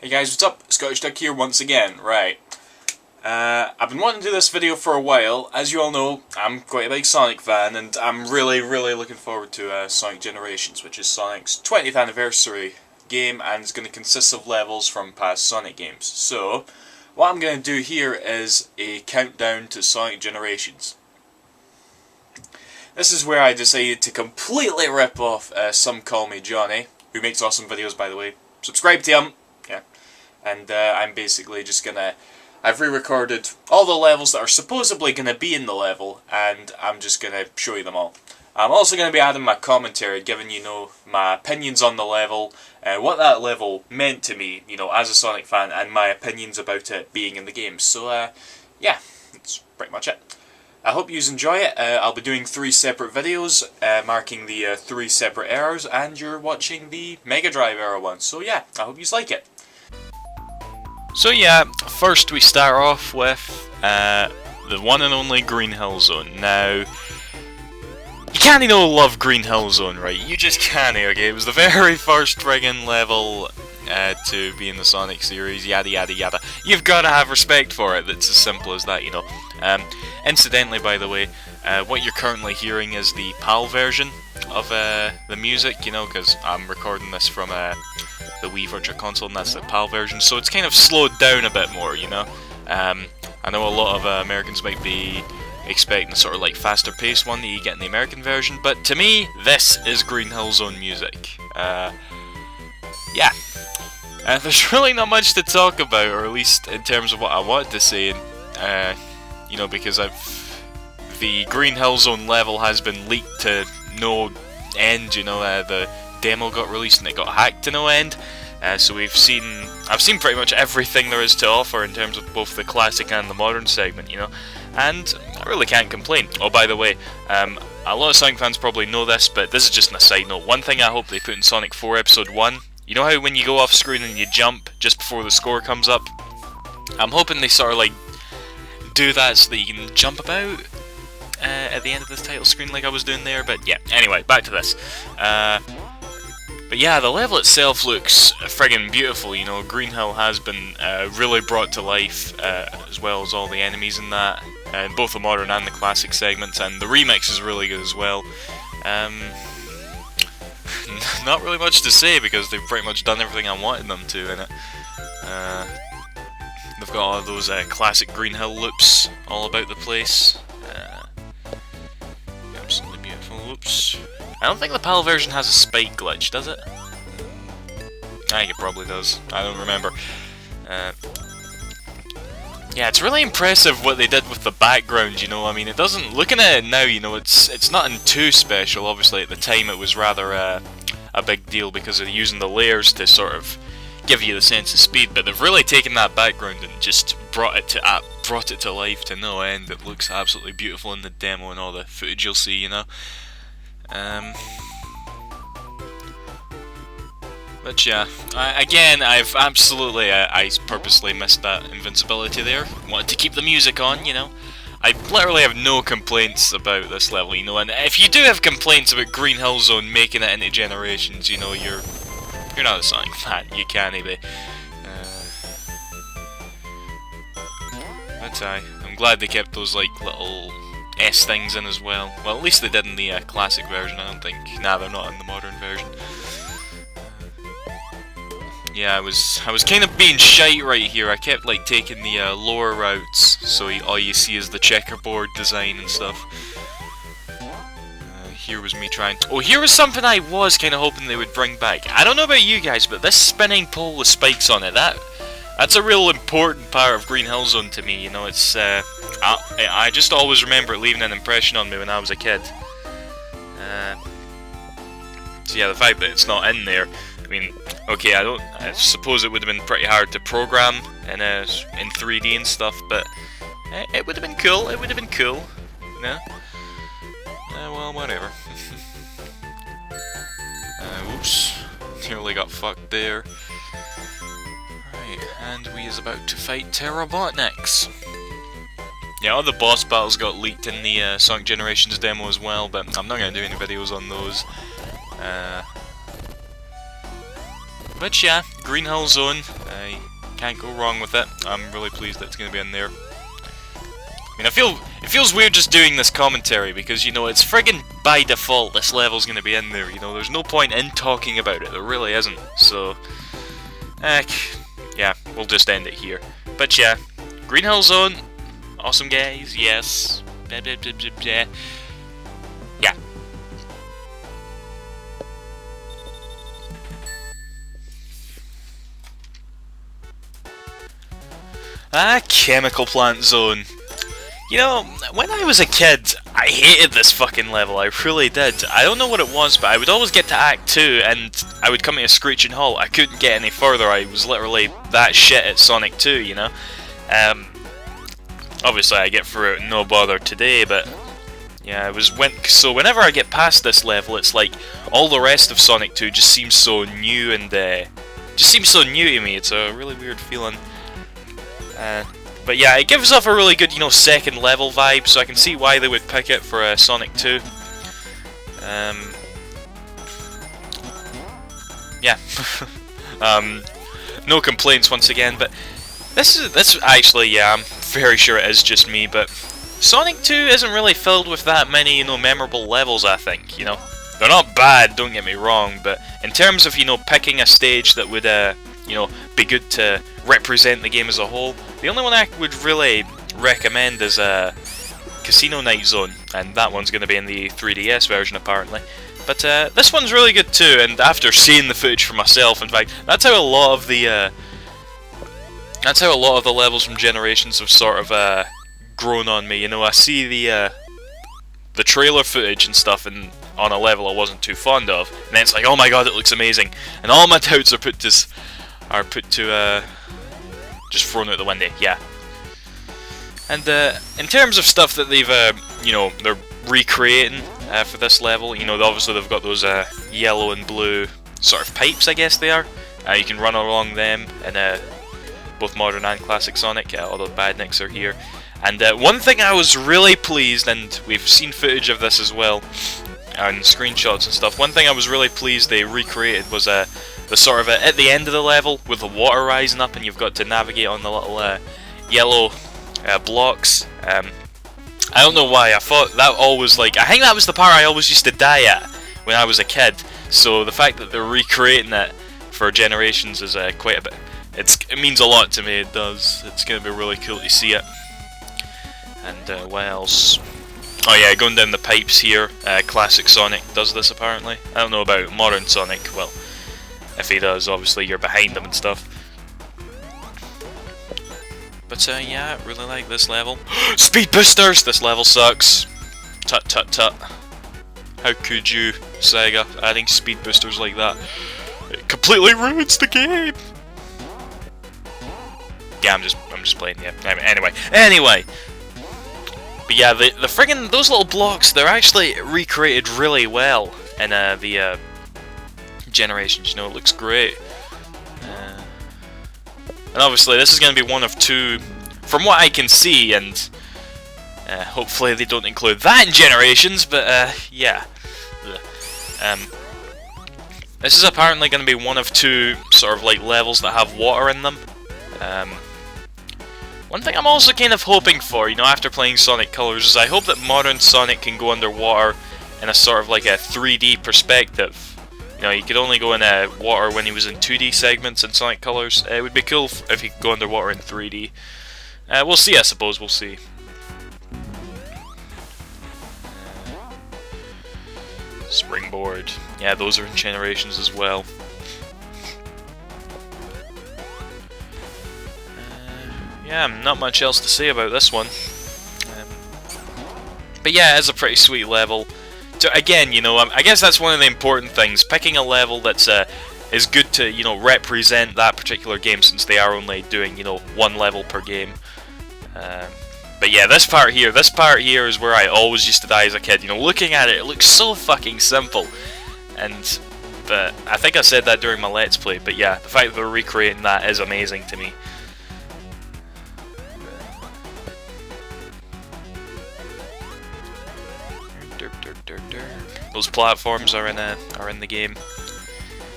Hey guys, what's up? Scottish Duck here once again. Right. I've been wanting to do this video for a while. As you all know, I'm quite a big Sonic fan, and I'm really looking forward to Sonic Generations, which is Sonic's 20th anniversary game, and it's going to consist of levels from past Sonic games. So, what I'm going to do here is a countdown to Sonic Generations. This is where I decided to completely rip off SomeCallmeJohnny, who makes awesome videos, by the way. Subscribe to him. Yeah. And I'm basically just gonna... I've re-recorded all the levels that are supposedly gonna be in the level, and I'm just gonna show you them all. I'm also gonna be adding my commentary, giving my opinions on the level, what that level meant to me, as a Sonic fan, and my opinions about it being in the game. So, yeah, that's pretty much it. I hope you enjoy it. I'll be doing 3 separate videos, marking the 3 separate eras, and you're watching the Mega Drive era one. So yeah, I hope you like it. So yeah, first we start off with the one and only Green Hill Zone. Now, you can't love Green Hill Zone, right? You just can't, okay? It was the very first friggin' level to be in the Sonic series, yada yada yada. You've got to have respect for it. It's as simple as that, Incidentally, by the way, what you're currently hearing is the PAL version of the music, because I'm recording this from the Wii Virtual Console, and that's the PAL version, so it's kind of slowed down a bit more, I know a lot of Americans might be expecting the sort of like faster paced one that you get in the American version, but to me, this is Green Hill Zone music. Yeah. There's really not much to talk about, or at least in terms of what I wanted to say, because the Green Hill Zone level has been leaked to no end, the demo got released and it got hacked to no end, so I've seen pretty much everything there is to offer in terms of both the classic and the modern segment, and I really can't complain. Oh, by the way, a lot of Sonic fans probably know this, but this is just an aside note. One thing I hope they put in Sonic 4 Episode 1, you know how when you go off screen and you jump just before the score comes up? I'm hoping they sort of like do that so that you can jump about at the end of this title screen like I was doing there, but yeah, anyway, back to this. But yeah, the level itself looks friggin' beautiful, Green Hill has been really brought to life, as well as all the enemies in that, both the modern and the classic segments, and the remix is really good as well. Not really much to say because they've pretty much done everything I wanted them to in it. They've got all of those classic Green Hill loops all about the place. Absolutely beautiful loops. I don't think the PAL version has a spike glitch, does it? I think it probably does. I don't remember. Yeah, it's really impressive what they did with the background, I mean, it doesn't... Looking at it now, it's nothing too special. Obviously, at the time, it was rather a big deal because of using the layers to sort of give you the sense of speed, but they've really taken that background and just brought it to life to no end. It looks absolutely beautiful in the demo and all the footage you'll see, But yeah, again, I've absolutely, I purposely missed that invincibility there. Wanted to keep the music on, I literally have no complaints about this level, and if you do have complaints about Green Hill Zone making it into Generations, you're not a Sonic fan, you can't be. But I'm glad they kept those, like, little S things in as well. Well, at least they did in the classic version, I don't think. Nah, they're not in the modern version. Yeah, I was kind of being shite right here. I kept like taking the lower routes, so all you see is the checkerboard design and stuff. Here was me trying to... Oh, here was something I was kind of hoping they would bring back. I don't know about you guys, but this spinning pole with spikes on it, that's a real important part of Green Hill Zone to me. It's I just always remember it leaving an impression on me when I was a kid. So yeah, the fact that it's not in there, I mean, okay, I suppose it would have been pretty hard to program in 3D and stuff, but it would have been cool. It would have been cool, well, whatever. Oops, nearly got fucked there. Right, and we is about to fight Terrabotniks. Yeah, all the boss battles got leaked in the Sonic Generations demo as well, but I'm not going to do any videos on those. But yeah, Green Hill Zone, Can't go wrong with it. I'm really pleased that it's going to be in there. I mean, it feels weird just doing this commentary because, you know, it's friggin' by default this level's going to be in there. You know, there's no point in talking about it. There really isn't. So, yeah, we'll just end it here. But yeah, Green Hill Zone, awesome guys, yes. Yeah. Chemical Plant Zone. You know, when I was a kid, I hated this fucking level, I really did. I don't know what it was, but I would always get to Act 2, and I would come to a screeching halt. I couldn't get any further, I was literally that shit at Sonic 2, you know? Obviously I get through it no bother today, but... yeah, so whenever I get past this level, it's like, all the rest of Sonic 2 just seems so new and, just seems so new to me. It's a really weird feeling. But yeah, it gives off a really good, you know, second level vibe, so I can see why they would pick it for Sonic 2. Yeah. No complaints once again, but this actually, yeah, I'm very sure it is just me, but Sonic 2 isn't really filled with that many, you know, memorable levels, I think, you know. They're not bad, don't get me wrong, but in terms of, you know, picking a stage that would, you know, be good to represent the game as a whole, the only one I would really recommend is Casino Night Zone, and that one's going to be in the 3DS version apparently. But this one's really good too, and after seeing the footage for myself, in fact, that's how a lot of the levels from Generations have sort of grown on me. You know, I see the trailer footage and stuff, and on a level I wasn't too fond of, and then it's like, oh my god, it looks amazing, and all my doubts are put to just thrown out the window, yeah. And in terms of stuff that they've, you know, they're recreating for this level, you know, obviously they've got those yellow and blue sort of pipes, I guess they are. You can run along them in both modern and classic Sonic, although Badniks are here. And one thing I was really pleased, and we've seen footage of this as well, and screenshots and stuff, one thing I was really pleased they recreated was the sort of at the end of the level with the water rising up and you've got to navigate on the little yellow blocks. I don't know why, I thought that always, like, I think that was the part I always used to die at when I was a kid, so the fact that they're recreating it for Generations is quite a bit, it means a lot to me, it does. It's going to be really cool to see it. And what else? Oh yeah, going down the pipes here, classic Sonic does this apparently. I don't know about modern Sonic, well, if he does, obviously you're behind him and stuff. But yeah, I really like this level. Speed boosters! This level sucks. Tut tut tut. How could you, Sega, adding speed boosters like that? It completely ruins the game! Yeah, I'm just playing, yeah. Anyway. But yeah, the friggin' those little blocks, they're actually recreated really well in the Generations, you know, it looks great. And obviously this is going to be one of two, from what I can see, and hopefully they don't include that in Generations, but yeah. This is apparently going to be one of two sort of like levels that have water in them. One thing I'm also kind of hoping for, you know, after playing Sonic Colors, is I hope that modern Sonic can go underwater in a sort of like a 3D perspective. You know, he could only go in water when he was in 2D segments in Sonic Colors. It would be cool if he could go underwater in 3D. We'll see, I suppose, we'll see. Springboard. Yeah, those are in Generations as well. Yeah, not much else to say about this one. But yeah, it's a pretty sweet level. So again, you know, I guess that's one of the important things. Picking a level that's is good to, you know, represent that particular game, since they are only doing, you know, one level per game. But yeah, this part here is where I always used to die as a kid. You know, looking at it, it looks so fucking simple. But I think I said that during my Let's Play. But yeah, the fact that they're recreating that is amazing to me. Those platforms are in the game.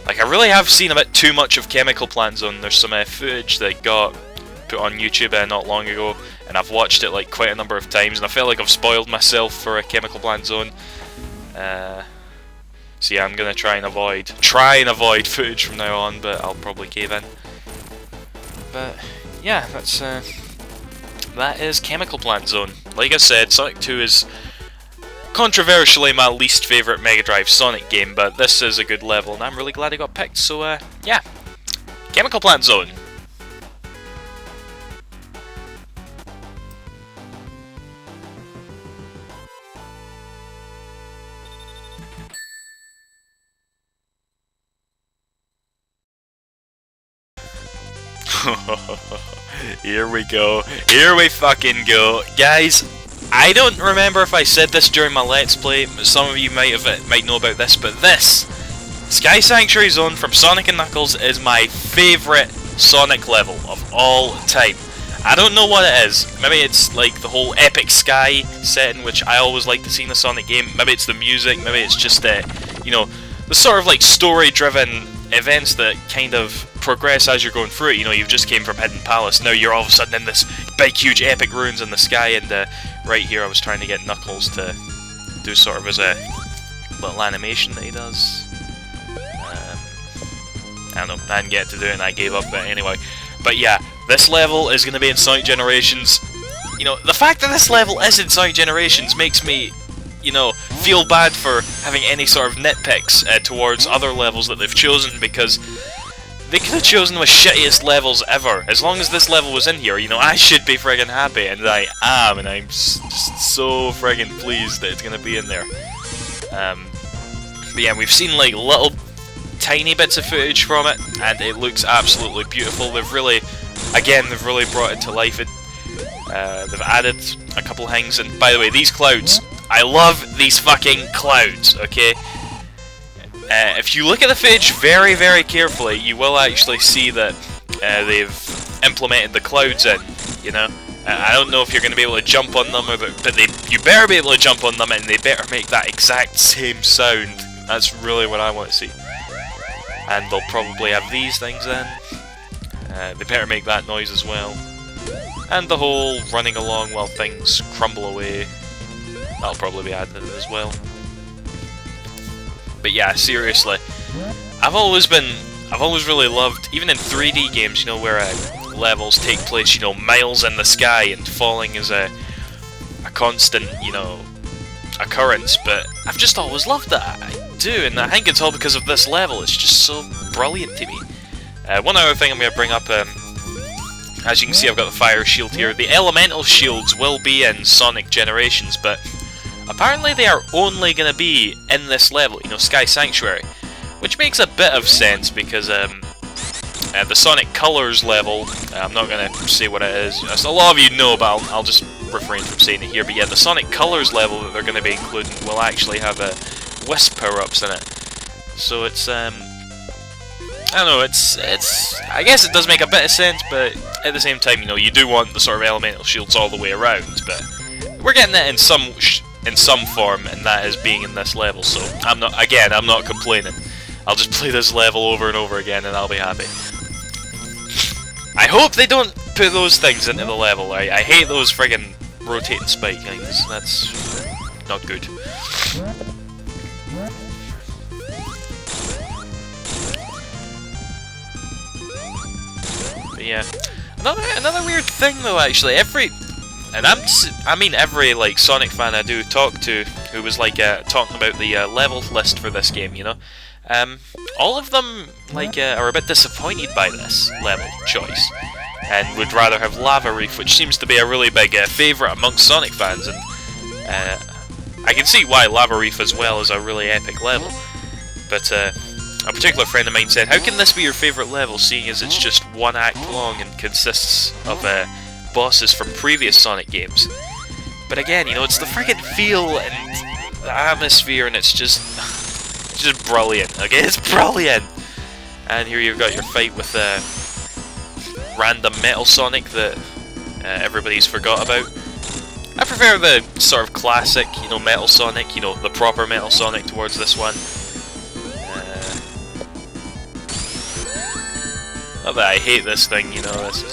Like, I really have seen a bit too much of Chemical Plant Zone. There's some footage that got put on YouTube not long ago, and I've watched it like quite a number of times, and I feel like I've spoiled myself for a Chemical Plant Zone. So yeah, I'm gonna try and avoid footage from now on, but I'll probably cave in. But yeah, that is Chemical Plant Zone. Like I said, Sonic 2 is controversially my least favourite Mega Drive Sonic game, but this is a good level, and I'm really glad it got picked. So yeah, Chemical Plant Zone. Here we go. Here we fucking go. Guys, I don't remember if I said this during my Let's Play. Some of you might know about this, but this Sky Sanctuary Zone from Sonic and Knuckles is my favourite Sonic level of all time. I don't know what it is. Maybe it's like the whole epic sky setting, which I always like to see in a Sonic game. Maybe it's the music. Maybe it's just you know, the sort of like story-driven events that kind of progress as you're going through it. You know, you've just came from Hidden Palace, now you're all of a sudden in this big huge epic ruins in the sky, and right here I was trying to get Knuckles to do sort of as a little animation that he does. I don't know, I didn't get to do it and I gave up, but anyway. But yeah, this level is going to be in Sonic Generations. You know, the fact that this level is in Sonic Generations makes me, you know, feel bad for having any sort of nitpicks towards other levels that they've chosen, because they could have chosen the shittiest levels ever. As long as this level was in here, you know, I should be friggin' happy, and I am, and I'm just so friggin' pleased that it's gonna be in there. But yeah, we've seen like little tiny bits of footage from it, and it looks absolutely beautiful. They've really brought it to life. They've added a couple things, and by the way, these clouds, I love these fucking clouds, okay? If you look at the footage very, very carefully, you will actually see that they've implemented the clouds in, you know? I don't know if you're going to be able to jump on them, but you better be able to jump on them, and they better make that exact same sound. That's really what I want to see. And they'll probably have these things in. They better make that noise as well. And the whole running along while things crumble away, that'll probably be added in as well. But yeah, seriously, I've always really loved, even in 3D games, you know, where levels take place, you know, miles in the sky, and falling is a constant, you know, occurrence, but I've just always loved that. I do, and I think it's all because of this level. It's just so brilliant to me. One other thing I'm going to bring up, as you can see, I've got the fire shield here. The elemental shields will be in Sonic Generations, but apparently they are only going to be in this level, you know, Sky Sanctuary, which makes a bit of sense, because the Sonic Colors level, I'm not going to say what it is, as a lot of you know, but I'll just refrain from saying it here, but yeah, the Sonic Colors level that they're going to be including will actually have Wisp power-ups in it. So it's, I don't know, I guess it does make a bit of sense, but at the same time, you know, you do want the sort of elemental shields all the way around, but we're getting it in some form, and that is being in this level, so I'm not complaining. I'll just play this level over and over again, and I'll be happy. I hope they don't put those things into the level. I hate those friggin' rotating spike things. That's not good. But yeah, another weird thing though. Actually, every like Sonic fan I do talk to who was like talking about the level list for this game, you know, all of them like are a bit disappointed by this level choice, and would rather have Lava Reef, which seems to be a really big favourite amongst Sonic fans, and I can see why Lava Reef as well is a really epic level. But a particular friend of mine said, how can this be your favourite level, seeing as it's just one act long and consists of bosses from previous Sonic games? But again, you know, it's the friggin' feel and the atmosphere, and it's just brilliant. Okay, it's brilliant. And here you've got your fight with random Metal Sonic that everybody's forgot about. I prefer the sort of classic, you know, Metal Sonic, you know, the proper Metal Sonic towards this one. Not that I hate this thing, you know, this is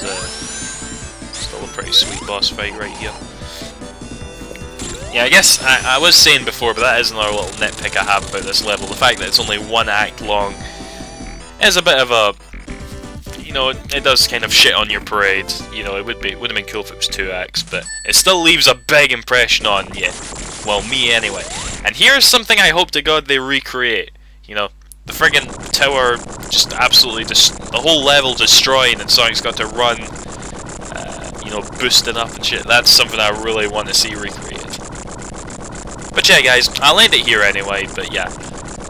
still a pretty sweet boss fight right here. Yeah, I guess I was saying before, but that is another little nitpick I have about this level. The fact that it's only 1 act long is a bit of a... You know, it does kind of shit on your parade. You know, it would have been cool if it was 2 acts, but it still leaves a big impression on you. Well, me anyway. And here's something I hope to God they recreate. You know, the friggin' tower just absolutely the whole level destroying, and Sonic's got to run, you know, boosting up and shit. That's something I really want to see recreated. But yeah, guys, I'll end it here anyway. But yeah,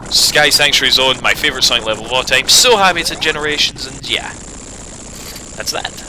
Sky Sanctuary Zone, my favourite Sonic level of all time. So happy it's in Generations, and yeah, that's that.